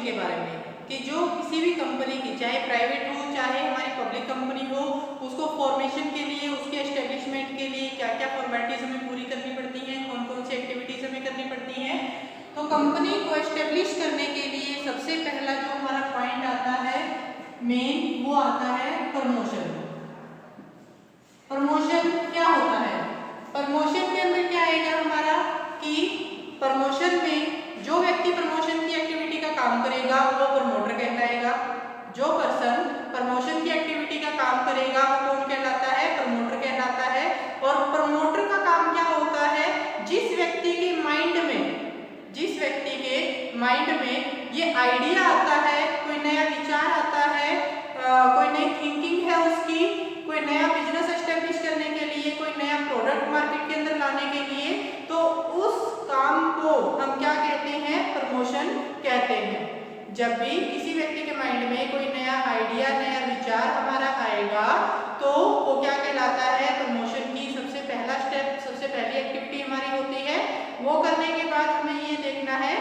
के बारे में कि जो किसी भी कंपनी की, चाहे प्राइवेट हो चाहे हमारी पब्लिक कंपनी हो, उसको फॉर्मेशन के लिए, उसके एस्टेब्लिशमेंट के लिए क्या क्या फॉर्मेलिटीज हमें पूरी करनी पड़ती हैं, कौन कौन सी एक्टिविटीज हमें करनी पड़ती हैं। तो कंपनी को एस्टेब्लिश करने के लिए सबसे पहला जो हमारा पॉइंट आता है मेन, वो आता है प्रमोशन। प्रमोशन क्या होता है? प्रमोशन के अंदर क्या आएगा हमारा कि प्रमोशन में जो व्यक्ति प्रमोशन की एक्टिविटी का काम करेगा वो प्रमोटर कहलाएगा। जो पर्सन प्रमोशन की एक्टिविटी का काम करेगा वो कौन कहलाता है? प्रमोटर कहलाता है। और प्रमोटर का काम क्या होता है? जिस व्यक्ति के माइंड में ये आइडिया आता है, कोई नया विचार आता है, कोई नई थिंकिंग है उसकी, कोई नया बिजनेस एस्टेब्लिश करने के लिए, कोई नया प्रोडक्ट मार्केट के अंदर लाने के लिए, तो उस काम को हम क्या कहते हैं? प्रमोशन कहते हैं। जब भी किसी व्यक्ति के माइंड में कोई नया आइडिया, नया विचार हमारा आएगा तो वो क्या कहलाता है? प्रमोशन की सबसे पहला स्टेप, सबसे पहली एक्टिविटी हमारी होती है। वो करने के बाद हमें ये देखना है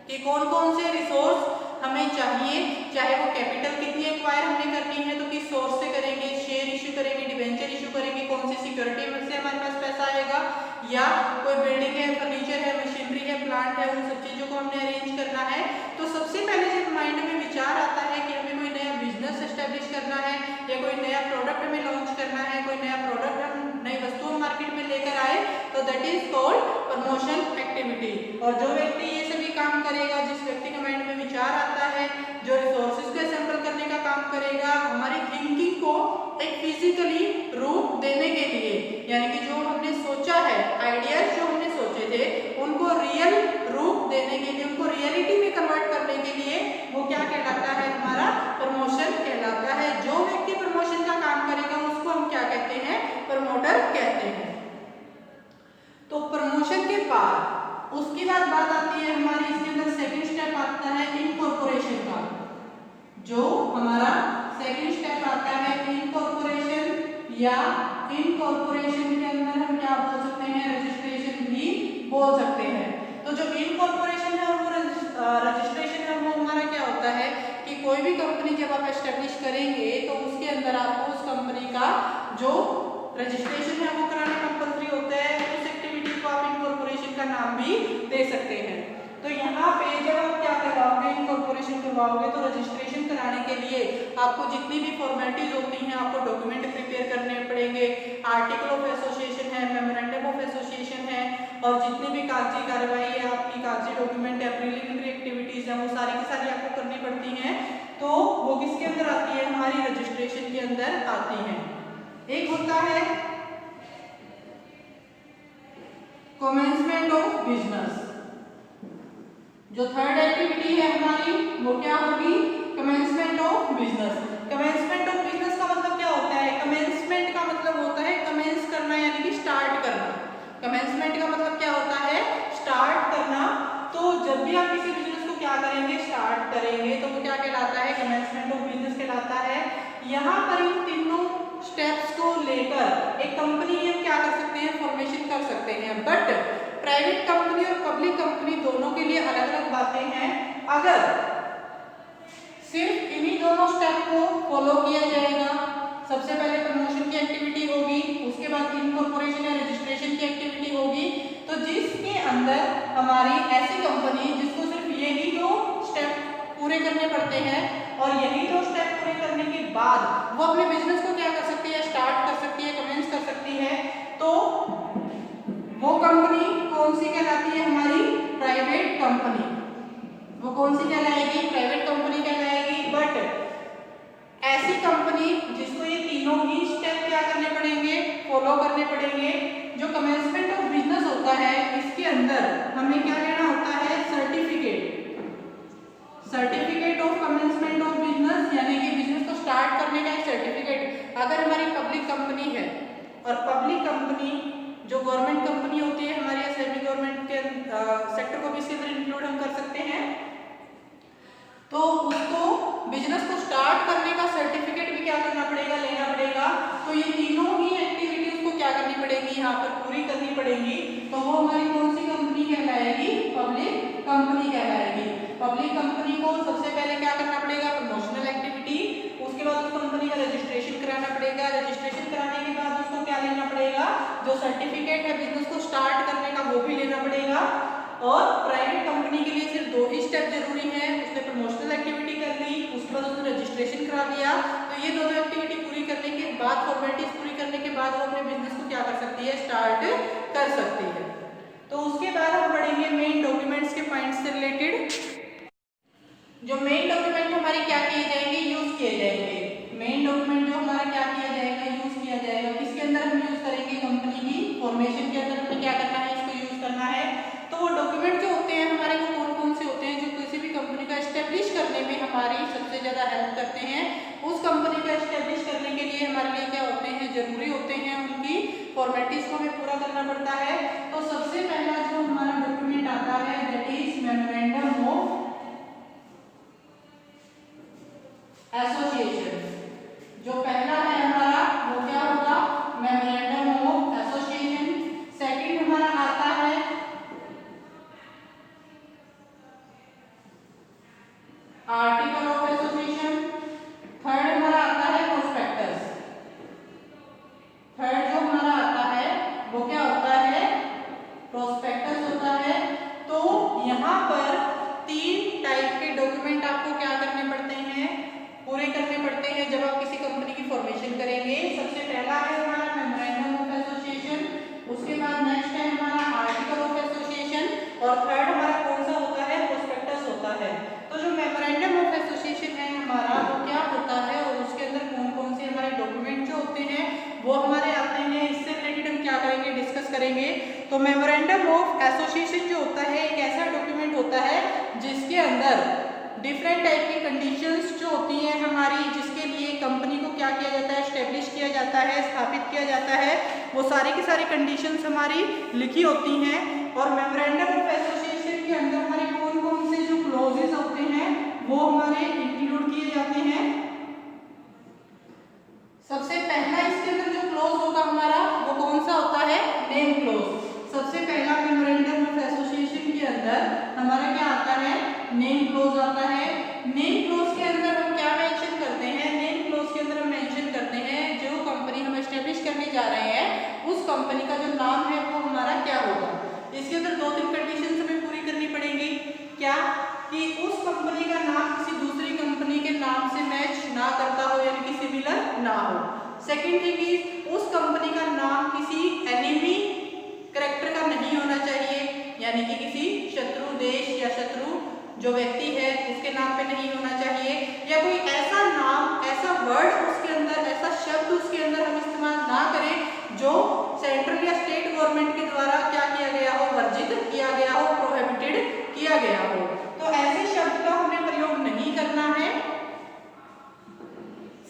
कि कौन कौन से रिसोर्स हमें चाहिए, चाहे वो कैपिटल कितनी एक्वायर हमने करनी है तो किस सोर्स से करेंगे, शेयर इशू करेंगे, डिवेंचर इशू करेंगे, कौन सी सिक्योरिटी से हमारे पास पैसा आएगा, या कोई बिल्डिंग है, फर्नीचर है, मशीनरी है, प्लांट है, उन सब चीजों को हमने अरेंज करना है। तो सबसे पहले जब माइंड में विचार आता है कि हमें कोई नया बिजनेस एस्टेब्लिश करना है या कोई नया प्रोडक्ट हमें लॉन्च करना है, कोई नया प्रोडक्ट हम नई वस्तु मार्केट में लेकर आए, तो that is called promotion activity. और जो व्यक्ति ये सभी काम करेगा, जिस व्यक्ति के माइंड में विचार आता है, जो रिसोर्सेज को असेंबल करने का काम करेगा, हमारी थिंकिंग को एक फिजिकली रूप देने के लिए, यानी कि जो हमने सोचा है, आइडियाज जो हमने सोचे थे उनको रियल रूप देने के लिए, उनको रियलिटी में कन्वर्ट करने के लिए वो क्या कहलाता है? हमारा प्रमोशन कहलाता है। जो व्यक्ति प्रमोशन का काम करेगा उसको हम क्या कहते हैं? प्रमोटर कहते हैं। तो प्रमोशन के बाद उसके बाद बात आती है हमारी, इसके अंदर सेकंड स्टेप आता है इनकॉर्पोरेशन का। जो हमारा सेकंड स्टेप आता है इनकॉर्पोरेशन, या इनकॉर्पोरेशन के अंदर हम क्या बोल सकते हैं? रजिस्ट्रेशन भी बोल सकते हैं। तो जो इनकॉर्पोरेशन है वो रजिस्ट्रेशन है, वो हमारा क्या होता है कि कोई भी कंपनी जब आप एस्टेब्लिश करेंगे तो उसके अंदर आपको उस कंपनी का जो रजिस्ट्रेशन है वो कराना कंपल्सरी होता है। उस एक्टिविटी को आप इनकॉर्पोरेशन का नाम भी दे सकते हैं। तो यहाँ पे जब आप क्या करवाओगे, इनकॉर्पोरेशन करवाओगे, तो रजिस्ट्रेशन कराने के लिए आपको जितनी भी फॉर्मेलिटीज होती हैं, आपको डॉक्यूमेंट प्रिपेयर करने पड़ेंगे, आर्टिकल ऑफ एसोसिएशन है, मेमोरेंडम ऑफ एसोसिएशन है, और जितनी भी कागजी कार्रवाई है, आपकी कागजी डॉक्यूमेंट है, प्रीलिमिनरी एक्टिविटीज है, वो सारी की सारी आपको करनी पड़ती हैं। तो वो किसके अंदर आती है? हमारी रजिस्ट्रेशन के अंदर आती है। एक होता है कमेंसमेंट ऑफ बिजनेस। जो थर्ड एक्टिविटी है हमारी वो क्या होगी? Commencement of business. Commencement of business का मतलब क्या होता है? कमेंसमेंट का मतलब होता है कमेंस करना, यानी कि स्टार्ट करना। कमेंसमेंट का मतलब क्या होता है? स्टार्ट करना। तो जब भी आप किसी बिजनेस को क्या करेंगे? स्टार्ट करेंगे, तो वो क्या कहलाता है? कमेंसमेंट ऑफ बिजनेस कहलाता है। यहाँ पर इन तीनों स्टेप्स को लेकर एक कंपनी हम क्या कर सकते हैं? फॉर्मेशन कर सकते हैं। बट प्राइवेट कंपनी और पब्लिक कंपनी दोनों के लिए अलग अलग बातें हैं। अगर सिर्फ इन्हीं दोनों स्टेप को फॉलो किया जाएगा, सबसे पहले प्रमोशन की एक्टिविटी होगी, उसके बाद इनकॉर्पोरेशन या रजिस्ट्रेशन की एक्टिविटी होगी, तो जिसके अंदर हमारी ऐसी कंपनी जिसको सिर्फ यही दो स्टेप पूरे करने पड़ते हैं और यही दो स्टेप पूरे करने के बाद वो अपने बिजनेस को क्या कर सकती है? स्टार्ट कर सकती है, कमेंस कर सकती है, तो वो कंपनी कौन सी कहलाती है? हमारी प्राइवेट कंपनी। वो कौन सी कहलाएगी? प्राइवेट कंपनी कहलाएगी। बट ऐसी कंपनी जिसको ये तीनों ही स्टेप क्या करने पड़ेंगे? फॉलो करने पड़ेंगे। जो कमेंसमेंट ऑफ बिजनेस होता है इसके अंदर हमें क्या लेना होता है? Certificate. Certificate of commencement of business, यानी कि बिजनेस को स्टार्ट करने का एक सर्टिफिकेट। अगर हमारी पब्लिक कंपनी है, और पब्लिक कंपनी जो गवर्नमेंट कंपनी होती है हमारी, सेमी गवर्नमेंट के सेक्टर को भी इसके अंदर इंक्लूड हम कर सकते हैं, तो उसको बिजनेस को स्टार्ट करने का सर्टिफिकेट भी क्या करना पड़ेगा? लेना पड़ेगा। तो ये तीनों ही एक्टिविटीज को क्या करनी पड़ेगी? यहाँ पर पूरी करनी पड़ेगी। तो वो हमारी कौन सी कंपनी कहलाएगी? पब्लिक कंपनी कहलाएगी। पब्लिक कंपनी करना पड़ेगा, रजिस्ट्रेशन कराने के बाद उसको क्या लेना पड़ेगा, जो सर्टिफिकेट है बिजनेस को स्टार्ट करने का वो भी लेना पड़ेगा। और प्राइवेट कंपनी के लिए सिर्फ 2 ही स्टेप जरूरी है, उसने प्रमोशनल एक्टिविटी कर ली, उसके बाद उसने रजिस्ट्रेशन करा लिया, तो ये दोनों एक्टिविटी पूरी करने के बाद, फॉर्मेलिटीज पूरी करने के बाद वो अपने बिजनेस को क्या कर सकती है, स्टार्ट कर सकती है। तो उसके बाद हम पढ़ेंगे मेन डॉक्यूमेंट्स के पॉइंट्स से रिलेटेड। जो मेन डॉक्यूमेंट हमारे क्या किए जाएंगे, यूज किए जाएंगे। मेन डॉक्यूमेंट जो हमारा क्या किया जाएगा, यूज किया जाएगा, किसके अंदर हम यूज करेंगे, कंपनी की फॉर्मेशन के अंदर हमें क्या करना है, इसको यूज करना है। तो वो डॉक्यूमेंट जो होते हैं हमारे, वो कौन कौन से होते हैं, जो किसी भी कंपनी को एस्टेब्लिश करने में हमारी सबसे ज्यादा हेल्प करते हैं। उस कंपनी को एस्टेब्लिश करने के लिए हमारे लिए क्या होते हैं, जरूरी होते हैं, उनकी फॉर्मेलिटीज को हमें पूरा करना पड़ता है। तो सबसे पहला जो हमारा डॉक्यूमेंट आता है that is memorandum of association. जो पहला है हमारा वो क्या होगा, मेमोरेंडम ऑफ एसोसिएशन। सेकंड हमारा आता है आर्टिकल ऑफ एसोसिएशन। थर्ड हमारा आता है प्रोस्पेक्टस। थर्ड जो हमारा आता है वो क्या होता है, प्रोस्पेक्टस होता है। तो यहाँ पर 3 टाइप के डॉक्यूमेंट आपको क्या करने पड़ते हैं, पूरे करने पड़ते हैं जब आप किसी कंपनी की फॉर्मेशन करेंगे। सबसे पहला है हमारा मेमोरेंडम ऑफ एसोसिएशन, उसके बाद नेक्स्ट है हमारा आर्टिकल ऑफ एसोसिएशन, और थर्ड हमारा कौन सा होता है, प्रोस्पेक्टस होता है। तो जो मेमोरेंडम ऑफ एसोसिएशन है हमारा वो क्या होता है, और उसके अंदर कौन कौन से हमारे डॉक्यूमेंट जो होते हैं वो हमारे आते हैं, इससे रिलेटेड हम क्या करेंगे, डिस्कस करेंगे। तो मेमोरेंडम ऑफ एसोसिएशन जो होता है एक ऐसा डॉक्यूमेंट होता है जिसके अंदर डिफरेंट टाइप की कंडीशंस जो होती हैं हमारी, जिसके लिए कंपनी को क्या किया जाता है, एस्टेब्लिश किया जाता है, स्थापित किया जाता है, वो सारी की सारी कंडीशंस हमारी लिखी होती हैं। और मेमोरेंडम ऑफ एसोसिएशन के अंदर हमारे कौन कौन से जो क्लॉजेस होते हैं वो हमारे इंक्लूड किए जाते हैं। सबसे पहला इसके अंदर जो क्लॉज होगा हमारा वो कौन सा होता है, नेम क्लॉज। सबसे पहला मेमोरेंडम ऑफ एसोसिएशन के अंदर हमारा क्या आता है, नेम क्लॉज आता है। नेम क्लॉज के अंदर हम क्या मेंशन करते हैं, नेम क्लॉज के अंदर हम मेंशन करते हैं जो कंपनी हम एस्टेब्लिश करने जा रहे हैं उस कंपनी का जो नाम है वो हमारा क्या होगा। इसके अंदर 2-3 कंडीशंस हमें पूरी करनी पड़ेंगी। क्या कि उस कंपनी का नाम किसी दूसरी कंपनी के नाम से मैच ना करता हो, यानी कि सिमिलर ना हो। सेकंड थिंग इज उस कंपनी का नाम किसी एनिमी कैरेक्टर का नहीं होना चाहिए, यानी कि किसी शत्रु देश या शत्रु जो व्यक्ति है उसके नाम पे नहीं होना चाहिए, या कोई ऐसा नाम, ऐसा वर्ड उसके अंदर, ऐसा शब्द उसके अंदर हम इस्तेमाल ना करें जो सेंट्रल या स्टेट गवर्नमेंट के द्वारा क्या किया गया हो, वर्जित किया गया हो, प्रोहिबिटेड किया गया हो। तो ऐसे शब्द का हमें प्रयोग नहीं करना है।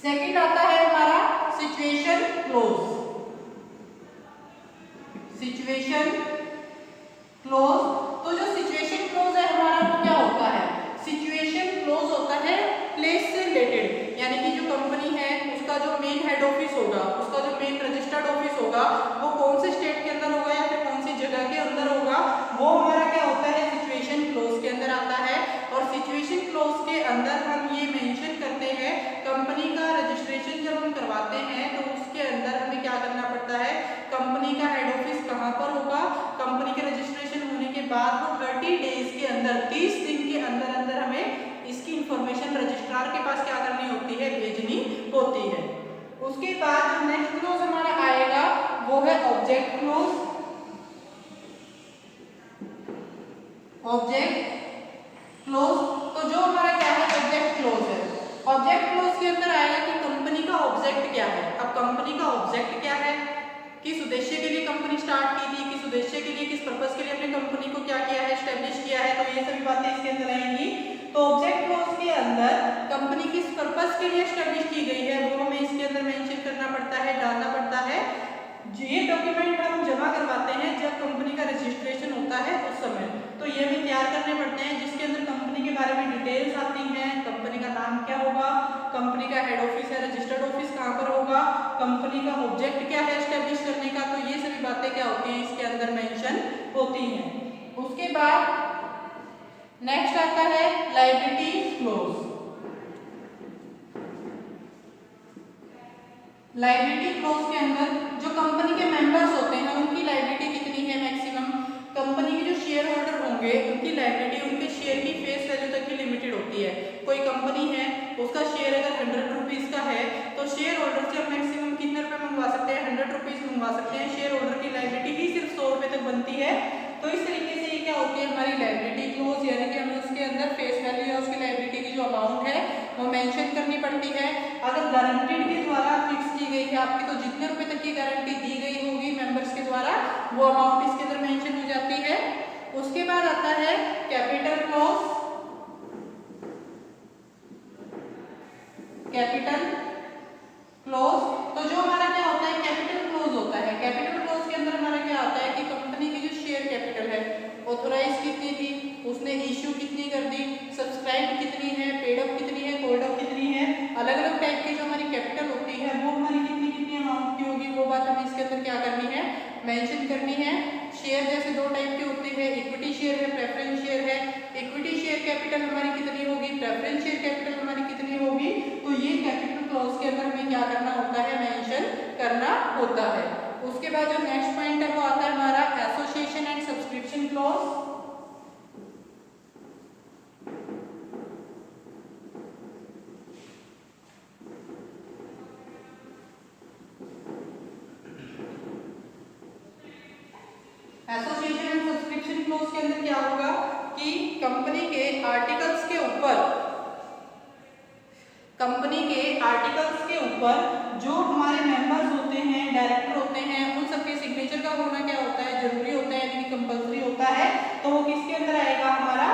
सेकंड आता है हमारा सिचुएशन क्लोज। सिचुएशन क्लोज, तो जो सिचुएशन क्लोज है हमारा वो क्या होता है, सिचुएशन क्लोज होता है प्लेस से रिलेटेड, यानी कि जो कंपनी है उसका जो मेन हेड ऑफिस होगा, उसका जो मेन रजिस्टर्ड ऑफिस होगा वो कौन से स्टेट के अंदर होगा या फिर कौन सी जगह के अंदर होगा, वो हमारा क्या होता है, सिचुएशन क्लोज के अंदर आता है। और सिचुएशन क्लोज के अंदर हम ये मेंशन करते हैं कंपनी का रजिस्ट्रेशन जब हम करवाते हैं तो उसके अंदर हमें क्या करना पड़ता है, कंपनी का हेड ऑफिस कहाँ पर होगा, कंपनी के रजिस्ट्रेशन होने के बाद वो 30 डेज के अंदर, 30 दिन के अंदर अंदर हमें इसकी इंफॉर्मेशन रजिस्ट्रार के पास क्या करनी होती है, भेजनी होती है। उसके बाद जो नेक्स्ट क्लोज हमारा आएगा वो है ऑब्जेक्ट क्लोज। ऑब्जेक्ट क्लोज, तो जो हमारा क्या है, ऑब्जेक्ट क्लोज है। ऑब्जेक्ट क्लोज के अंदर आएगा कि कंपनी का ऑब्जेक्ट क्या है। अब कंपनी का ऑब्जेक्ट क्या है, किस उद्देश्य के लिए कंपनी स्टार्ट की थी, किस उद्देश्य के लिए, किस पर्पस के लिए अपनी कंपनी को क्या किया है, एस्टेब्लिश किया है, तो ये सभी बातें इसके अंदर आएंगी। तो ऑब्जेक्ट क्लोज के अंदर कंपनी किस पर्पस के लिए एस्टेब्लिश की गई है वो हमें इसके अंदर मेंशन करना पड़ता है, डालना पड़ता है। ये डॉक्यूमेंट हम जमा करवाते हैं जब कंपनी का रजिस्ट्रेशन होता है उस समय, तो ये हमें तैयार करने पड़ते हैं जिसके अंदर कंपनी के बारे में डिटेल्स आती हैं, कंपनी का नाम क्या होगा, कंपनी का हेड ऑफिस है, रजिस्टर्ड ऑफिस कहाँ पर होगा, कंपनी का ऑब्जेक्ट क्या है एस्टेब्लिश करने का, तो ये सभी बातें क्या होती हैं इसके अंदर मेंशन होती हैं। उसके बाद नेक्स्ट आता है लायबिलिटी क्लोज। लायबिलिटी क्लोज के अंदर जो कंपनी के मेंबर्स होते हैं उनकी लायबिलिटी कितनी है मैक्सिमम, कंपनी के जो शेयर होल्डर होंगे उनकी लायबिलिटी उनके शेयर की फेस वैल्यू तक ही लिमिटेड होती है। कोई कंपनी है उसका शेयर अगर 100 रुपीज का है तो शेयर होल्डर से हम मैक्सिमम कितने रुपए मंगवा सकते हैं, 100 रुपीज मंगवा सकते हैं। शेयर होल्डर की लायबिलिटी ही सिर्फ 100 रुपए तक बनती है। तो इस तरीके से ये क्या होती है हमारी लायबिलिटी क्लोज, यानी कि हमें उसके अंदर फेस वैल्यू या उसकी लायबिलिटी की जो अमाउंट है वो मेंशन करनी पड़ती है। अगर गारंटीड के द्वारा फिक्स की गई है आपकी तो जितने रुपए तक की गारंटी दी गई होगी मेंबर्स के द्वारा वो अमाउंट इसके अंदर मेंशन हो जाती है। उसके बाद आता है कैपिटल क्लोज। कैपिटल क्लोज तो जो हमारा क्या होता है कैपिटल क्लोज होता है। कैपिटल क्लोज के अंदर हमारा क्या होता है कि कंपनी की जो शेयर कैपिटल है ऑथोराइज कितनी थी, उसने इश्यू कितनी कर दी, सब्सक्राइब कितनी है, पेड अप कितनी है, कॉल्ड अप कितनी है, अलग अलग टाइप की जो हमारी कैपिटल होती है वो हमारी कितनी कितनी अमाउंट की होगी वो बात हमें इसके अंदर क्या करनी है मेंशन करनी है। शेयर जैसे दो टाइप के होते हैं, इक्विटी शेयर है, प्रेफरेंस शेयर है। इक्विटी शेयर कैपिटल हमारी कितनी होगी, प्रेफरेंस शेयर कैपिटल हमारी कितनी होगी, तो ये कैपिटल क्लॉज के अंदर हमें क्या करना होता है मेंशन करना होता है। उसके बाद जो नेक्स्ट पॉइंट है वो आता है हमारा association and subscription clause. Association and subscription close के अंदर क्या होगा कि कंपनी के आर्टिकल्स के ऊपर जो हमारे मेंबर्स होते हैं, डायरेक्टर होते हैं, उन सबके सिग्नेचर का होना क्या होता है जरूरी होता है, यानी कंपलसरी होता है। तो वो किसके अंदर आएगा हमारा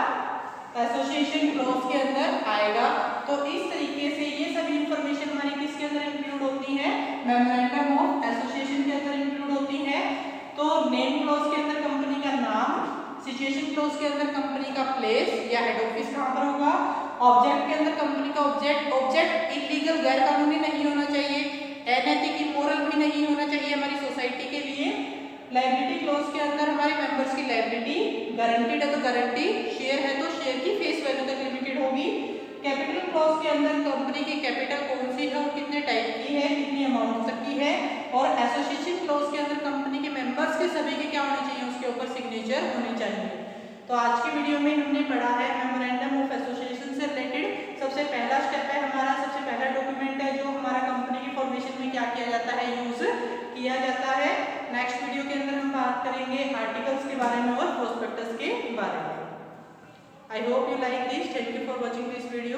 एसोसिएशन क्लोज के अंदर आएगा। तो इस तरीके से ये सभी इंफॉर्मेशन हमारी किसके अंदर इंक्लूड होती है मेमोरेंडम ऑफ एसोसिएशन के अंदर इंक्लूड होती है। तो नेम क्लोज के अंदर कंपनी का नाम, सिचुएशन क्लोज के अंदर कंपनी का प्लेस या हेड ऑफिस कहां पर होगा, ऑब्जेक्ट के अंदर कंपनी का ऑब्जेक्ट इलीगल गैर कानूनी नहीं होना चाहिए, अनैतिक इमोरल भी नहीं होना चाहिए हमारी सोसाइटी के लिए। लायबिलिटी क्लोज के अंदर हमारे मेंबर्स की लायबिलिटी गारंटीड है तो गारंटी, शेयर है तो शेयर की फेस वैल्यू तक लिमिटेड होगी। कैपिटल क्लोज के अंदर कंपनी की कैपिटल कौन सी है और कितने टाइप की है, कितनी अमाउंट तक की है। और एसोसिएशन क्लोज के अंदर कंपनी के मेंबर्स के सभी के क्या होने चाहिए उसके ऊपर सिग्नेचर होने चाहिए। तो आज की वीडियो में हमने पढ़ा है मेमोरेंडम ऑफ एसोसिएशन से रिलेटेड। सबसे पहला स्टेप है हमारा, सबसे पहला डॉक्यूमेंट है जो हमारा कंपनी की फॉर्मेशन में क्या किया जाता है यूज किया जाता है। नेक्स्ट वीडियो के अंदर हम बात करेंगे आर्टिकल्स के बारे में और प्रोस्पेक्टस के बारे में। I hope you like this. Thank you for watching this video.